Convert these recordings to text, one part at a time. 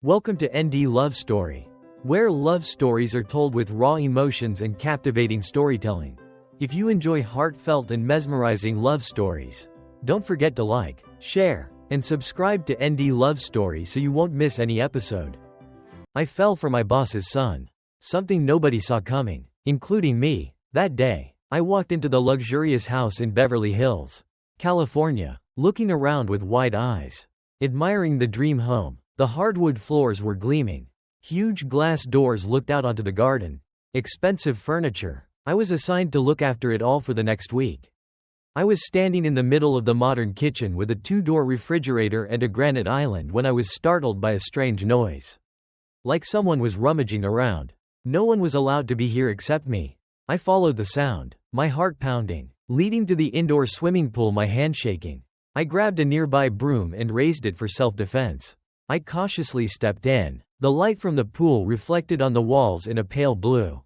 Welcome to ND Love Story, where love stories are told with raw emotions and captivating storytelling. If you enjoy heartfelt and mesmerizing love stories, don't forget to like, share, and subscribe to ND Love Story so you won't miss any episode. I fell for my boss's son. Something nobody saw coming, including me. That day, I walked into the luxurious house in Beverly Hills, California, looking around with wide eyes, admiring the dream home. The hardwood floors were gleaming. Huge glass doors looked out onto the garden. Expensive furniture. I was assigned to look after it all for the next week. I was standing in the middle of the modern kitchen with a two-door refrigerator and a granite island when I was startled by a strange noise. Like someone was rummaging around. No one was allowed to be here except me. I followed the sound, my heart pounding, leading to the indoor swimming pool, my hand shaking. I grabbed a nearby broom and raised it for self-defense. I cautiously stepped in. The light from the pool reflected on the walls in a pale blue.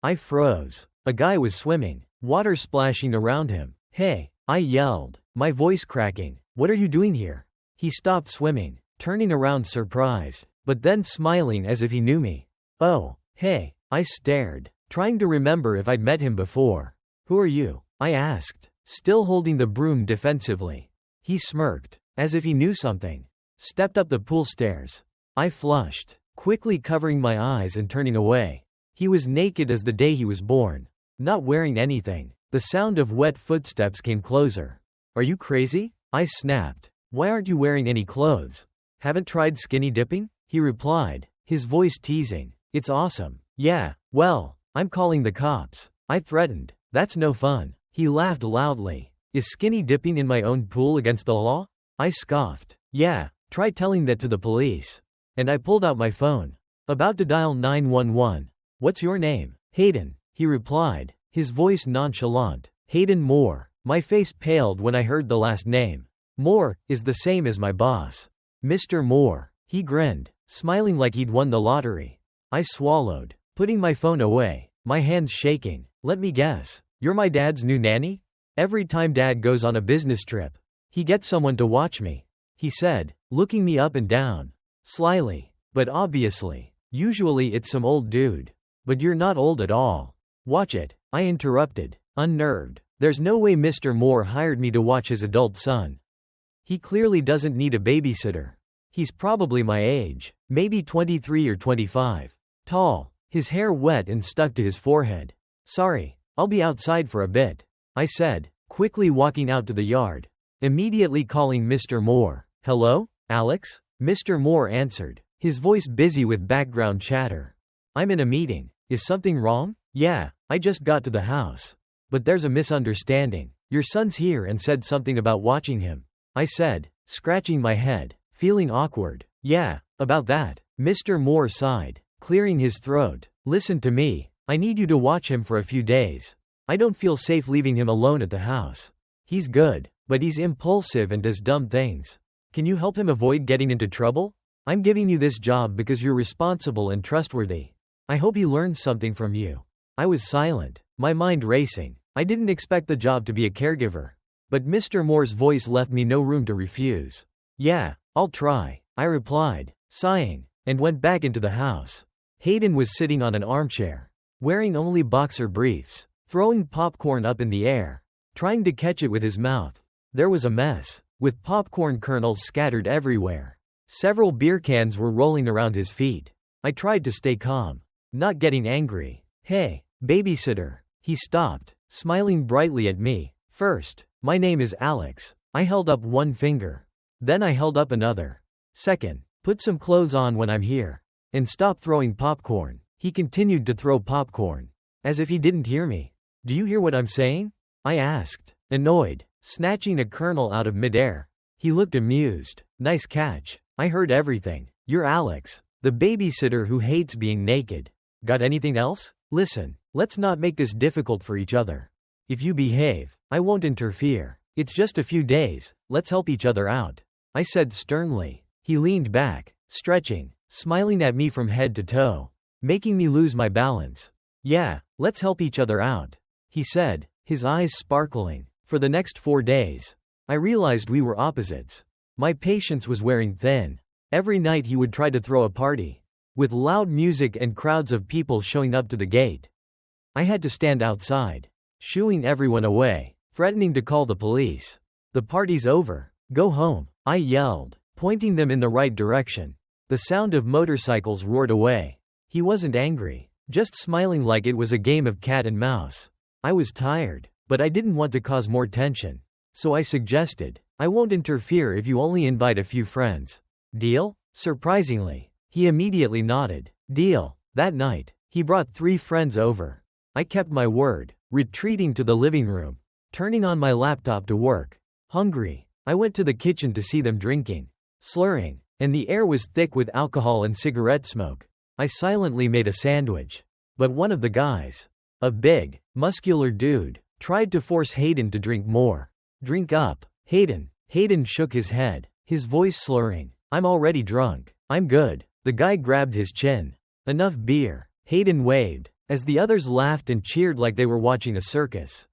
I froze. A guy was swimming, water splashing around him. "Hey," I yelled, my voice cracking. "What are you doing here?" He stopped swimming, turning around surprised, but then smiling as if he knew me. "Oh, hey," I stared, trying to remember if I'd met him before. "Who are you?" I asked, still holding the broom defensively. He smirked, as if he knew something. Stepped up the pool stairs. I flushed, quickly covering my eyes and turning away. He was naked as the day he was born, not wearing anything. The sound of wet footsteps came closer. "Are you crazy?" I snapped. "Why aren't you wearing any clothes?" "Haven't tried skinny dipping?" he replied, his voice teasing. "It's awesome." "Yeah, well, I'm calling the cops," I threatened. "That's no fun." He laughed loudly. "Is skinny dipping in my own pool against the law?" I scoffed. "Yeah. Try telling that to the police." And I pulled out my phone, about to dial 911. "What's your name?" "Hayden," he replied, his voice nonchalant. "Hayden Moore." My face paled when I heard the last name. Moore is the same as my boss. "Mr. Moore." He grinned, smiling like he'd won the lottery. I swallowed, putting my phone away, my hands shaking. "Let me guess. You're my dad's new nanny?" "Every time Dad goes on a business trip, he gets someone to watch me," he said, looking me up and down. Slyly, but obviously. "Usually it's some old dude. But you're not old at all." "Watch it," I interrupted, unnerved. "There's no way Mr. Moore hired me to watch his adult son. He clearly doesn't need a babysitter. He's probably my age, maybe 23 or 25. Tall, his hair wet and stuck to his forehead." "Sorry, I'll be outside for a bit," I said, quickly walking out to the yard. Immediately calling Mr. Moore. "Hello, Alex?" Mr. Moore answered, his voice busy with background chatter. "I'm in a meeting. Is something wrong?" "Yeah, I just got to the house. But there's a misunderstanding. Your son's here and said something about watching him," I said, scratching my head, feeling awkward. "Yeah, about that." Mr. Moore sighed, clearing his throat. "Listen to me. I need you to watch him for a few days. I don't feel safe leaving him alone at the house. He's good, but he's impulsive and does dumb things. Can you help him avoid getting into trouble? I'm giving you this job because you're responsible and trustworthy. I hope he learns something from you." I was silent, my mind racing. I didn't expect the job to be a caregiver. But Mr. Moore's voice left me no room to refuse. "Yeah, I'll try," I replied, sighing, and went back into the house. Hayden was sitting on an armchair, wearing only boxer briefs, throwing popcorn up in the air, trying to catch it with his mouth. There was a mess, with popcorn kernels scattered everywhere. Several beer cans were rolling around his feet. I tried to stay calm, not getting angry. "Hey, babysitter." He stopped, smiling brightly at me. "First, my name is Alex." I held up one finger. Then I held up another. "Second, put some clothes on when I'm here. And stop throwing popcorn." He continued to throw popcorn, as if he didn't hear me. "Do you hear what I'm saying?" I asked, annoyed, snatching a kernel out of midair. He looked amused. "Nice catch. I heard everything. You're Alex, the babysitter who hates being naked. Got anything else? Listen, let's not make this difficult for each other. If you behave, I won't interfere. It's just a few days, let's help each other out," I said sternly. He leaned back, stretching, smiling at me from head to toe, making me lose my balance. "Yeah, let's help each other out," he said, his eyes sparkling. For the next 4 days, I realized we were opposites. My patience was wearing thin. Every night he would try to throw a party, with loud music and crowds of people showing up to the gate. I had to stand outside, shooing everyone away, threatening to call the police. "The party's over. Go home," I yelled, pointing them in the right direction. The sound of motorcycles roared away. He wasn't angry, just smiling like it was a game of cat and mouse. I was tired, but I didn't want to cause more tension. So I suggested, "I won't interfere if you only invite a few friends. Deal?" Surprisingly, he immediately nodded. Deal. That night, he brought 3 friends over. I kept my word, retreating to the living room, turning on my laptop to work. Hungry, I went to the kitchen to see them drinking, slurring, and the air was thick with alcohol and cigarette smoke. I silently made a sandwich. But one of the guys, a big, muscular dude, tried to force Hayden to drink more. "Drink up, Hayden." Hayden shook his head, his voice slurring. "I'm already drunk. I'm good." The guy grabbed his chin. "Enough beer." Hayden waved, as the others laughed and cheered like they were watching a circus.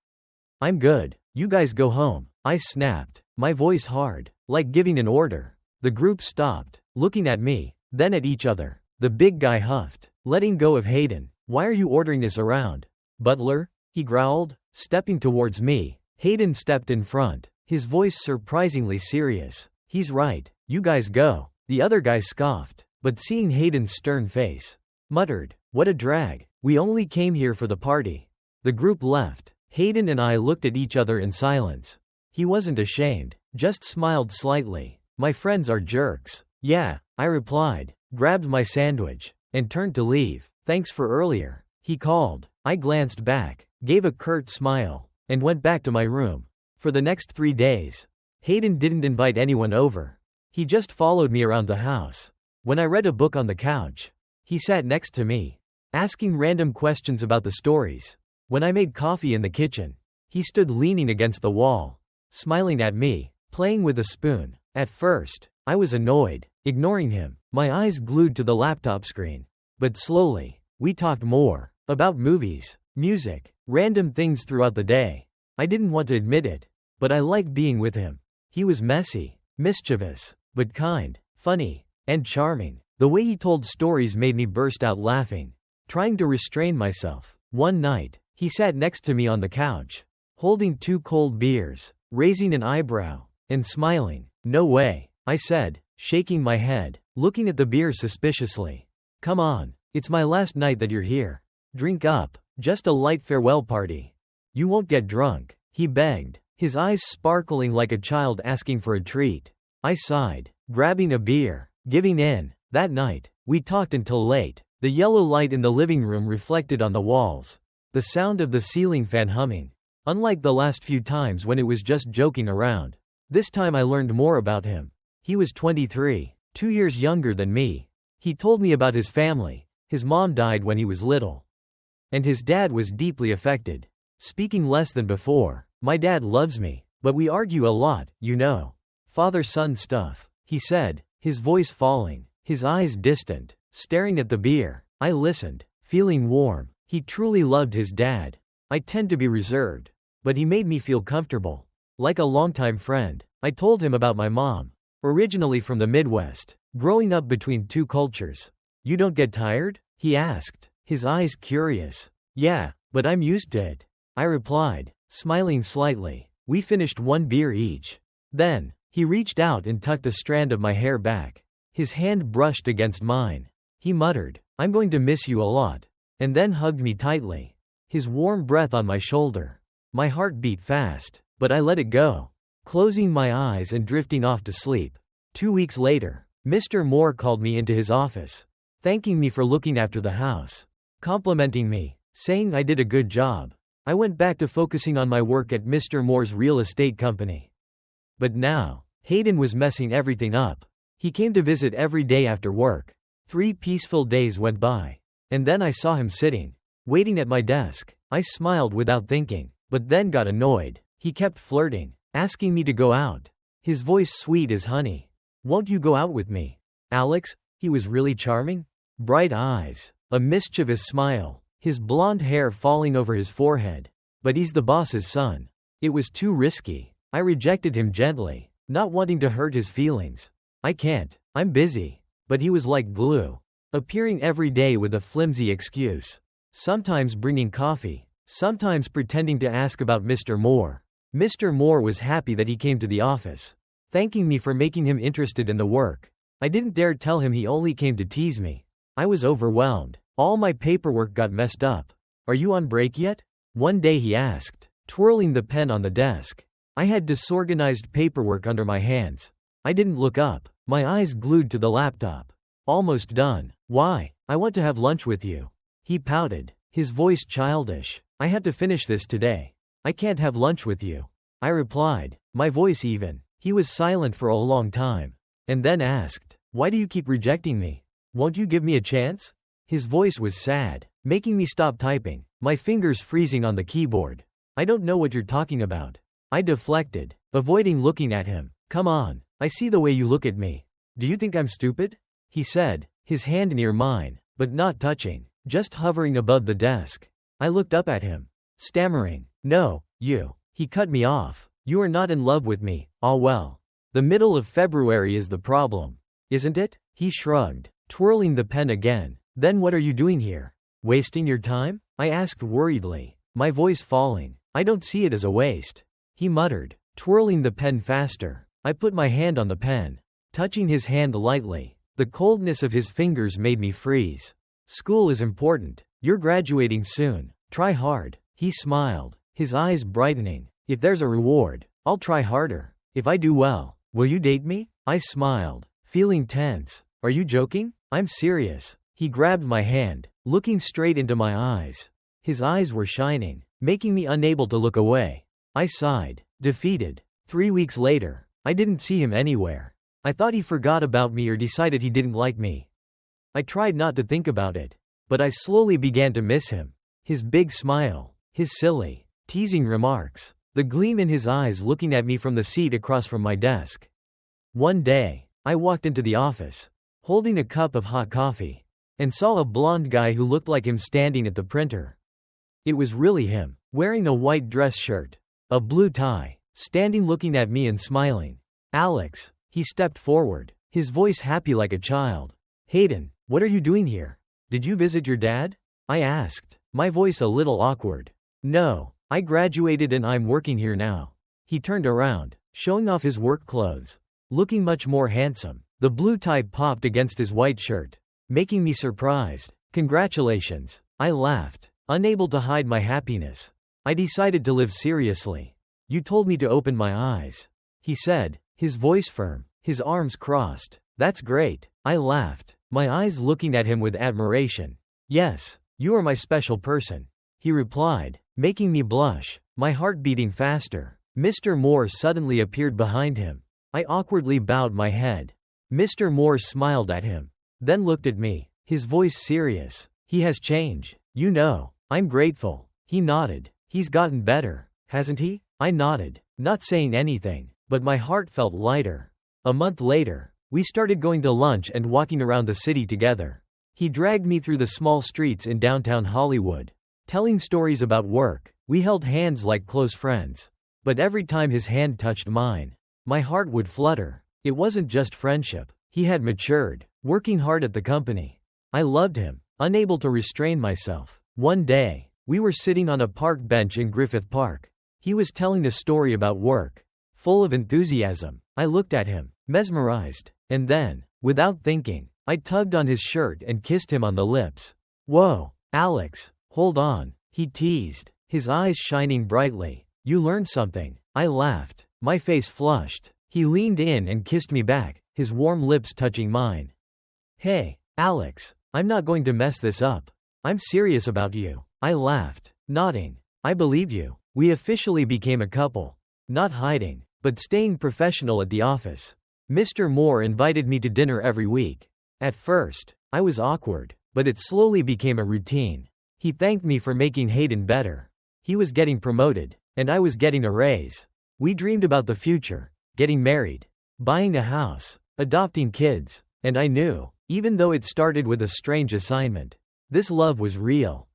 "I'm good. You guys go home," I snapped, my voice hard, like giving an order. The group stopped, looking at me, then at each other. The big guy huffed, letting go of Hayden. "Why are you ordering this around, butler?" he growled, stepping towards me. Hayden stepped in front, his voice surprisingly serious. "He's right. You guys go." The other guy scoffed, but seeing Hayden's stern face, muttered, "What a drag. We only came here for the party." The group left. Hayden and I looked at each other in silence. He wasn't ashamed, just smiled slightly. "My friends are jerks." "Yeah," I replied, grabbed my sandwich, and turned to leave. "Thanks for earlier," he called. I glanced back, gave a curt smile, and went back to my room. For the next 3 days, Hayden didn't invite anyone over. He just followed me around the house. When I read a book on the couch, he sat next to me, asking random questions about the stories. When I made coffee in the kitchen, he stood leaning against the wall, smiling at me, playing with a spoon. At first, I was annoyed, ignoring him, my eyes glued to the laptop screen. But slowly, we talked more, about movies, music, random things throughout the day. I didn't want to admit it, but I liked being with him. He was messy, mischievous, but kind, funny, and charming. The way he told stories made me burst out laughing, trying to restrain myself. One night, he sat next to me on the couch, holding 2 cold beers, raising an eyebrow, and smiling. "No way," I said, shaking my head, looking at the beer suspiciously. "Come on, it's my last night that you're here. Drink up, just a light farewell party. You won't get drunk," he begged, his eyes sparkling like a child asking for a treat. I sighed, grabbing a beer, giving in. That night, we talked until late. The yellow light in the living room reflected on the walls, the sound of the ceiling fan humming, unlike the last few times when it was just joking around. This time I learned more about him. He was 23, 2 years younger than me. He told me about his family. His mom died when he was little, and his dad was deeply affected. Speaking less than before. "My dad loves me, but we argue a lot, you know. Father-son stuff," he said, his voice falling, his eyes distant, staring at the beer. I listened, feeling warm. He truly loved his dad. I tend to be reserved, but he made me feel comfortable, like a longtime friend. I told him about my mom, originally from the Midwest, growing up between 2 cultures. "You don't get tired?" he asked, his eyes curious. "Yeah, but I'm used to it," I replied, smiling slightly. We finished 1 beer each. Then, he reached out and tucked a strand of my hair back. His hand brushed against mine. He muttered, "I'm going to miss you a lot," and then hugged me tightly, his warm breath on my shoulder. My heart beat fast, but I let it go, closing my eyes and drifting off to sleep. 2 weeks later, Mr. Moore called me into his office, thanking me for looking after the house, complimenting me, saying I did a good job. I went back to focusing on my work at Mr. Moore's real estate company. But now, Hayden was messing everything up. He came to visit every day after work. 3 peaceful days went by, and then I saw him sitting, waiting at my desk. I smiled without thinking, but then got annoyed. He kept flirting, asking me to go out, his voice sweet as honey. "Won't you go out with me, Alex?" He was really charming. Bright eyes, a mischievous smile, his blonde hair falling over his forehead. But he's the boss's son. It was too risky. I rejected him gently, not wanting to hurt his feelings. "I can't. I'm busy. But he was like glue. Appearing every day with a flimsy excuse. Sometimes bringing coffee. Sometimes pretending to ask about Mr. Moore. Mr. Moore was happy that he came to the office, thanking me for making him interested in the work. I didn't dare tell him he only came to tease me. I was overwhelmed. All my paperwork got messed up. Are you on break yet? One day he asked, twirling the pen on the desk. I had disorganized paperwork under my hands. I didn't look up, my eyes glued to the laptop. Almost done. Why? I want to have lunch with you. He pouted, his voice childish. I had to finish this today. I can't have lunch with you. I replied, my voice even. He was silent for a long time, and then asked, why do you keep rejecting me? Won't you give me a chance? His voice was sad, making me stop typing, my fingers freezing on the keyboard. I don't know what you're talking about. I deflected, avoiding looking at him. Come on, I see the way you look at me. Do you think I'm stupid? He said, his hand near mine, but not touching, just hovering above the desk. I looked up at him, stammering, no, you. He cut me off. You are not in love with me. Ah well. The middle of February is the problem, isn't it? He shrugged, twirling the pen again. Then what are you doing here? Wasting your time? I asked worriedly, my voice falling. I don't see it as a waste. He muttered, twirling the pen faster. I put my hand on the pen, touching his hand lightly. The coldness of his fingers made me freeze. School is important. You're graduating soon. Try hard. He smiled, his eyes brightening. If there's a reward, I'll try harder. If I do well, will you date me? I smiled, feeling tense. Are you joking? I'm serious. He grabbed my hand, looking straight into my eyes. His eyes were shining, making me unable to look away. I sighed, defeated. 3 weeks later, I didn't see him anywhere. I thought he forgot about me or decided he didn't like me. I tried not to think about it, but I slowly began to miss him. His big smile, his silly, teasing remarks, the gleam in his eyes looking at me from the seat across from my desk. One day, I walked into the office, holding a cup of hot coffee, and saw a blonde guy who looked like him standing at the printer. It was really him, wearing a white dress shirt, a blue tie, standing looking at me and smiling. Alex. He stepped forward, his voice happy like a child. Hayden, what are you doing here? Did you visit your dad? I asked, my voice a little awkward. No, I graduated and I'm working here now. He turned around, showing off his work clothes, looking much more handsome. The blue tie popped against his white shirt, making me surprised. Congratulations. I laughed, unable to hide my happiness. I decided to live seriously. You told me to open my eyes, he said, his voice firm, his arms crossed. That's great. I laughed, my eyes looking at him with admiration. Yes, you are my special person, he replied, making me blush, my heart beating faster. Mr. Moore suddenly appeared behind him. I awkwardly bowed my head. Mr. Moore smiled at him, then looked at me, his voice serious. He has changed, you know. I'm grateful. He nodded. He's gotten better, hasn't he? I nodded, not saying anything, but my heart felt lighter. A month later, we started going to lunch and walking around the city together. He dragged me through the small streets in downtown Hollywood, telling stories about work. We held hands like close friends. But every time his hand touched mine, my heart would flutter. It wasn't just friendship. He had matured, working hard at the company. I loved him, unable to restrain myself. One day, we were sitting on a park bench in Griffith Park. He was telling a story about work, full of enthusiasm. I looked at him, mesmerized, and then, without thinking, I tugged on his shirt and kissed him on the lips. Whoa, Alex, hold on, he teased, his eyes shining brightly. You learned something. I laughed, my face flushed. He leaned in and kissed me back, his warm lips touching mine. Hey, Alex, I'm not going to mess this up. I'm serious about you. I laughed, nodding. I believe you. We officially became a couple. Not hiding, but staying professional at the office. Mr. Moore invited me to dinner every week. At first, I was awkward, but it slowly became a routine. He thanked me for making Hayden better. He was getting promoted, and I was getting a raise. We dreamed about the future, getting married, buying a house, adopting kids, and I knew, even though it started with a strange assignment, this love was real.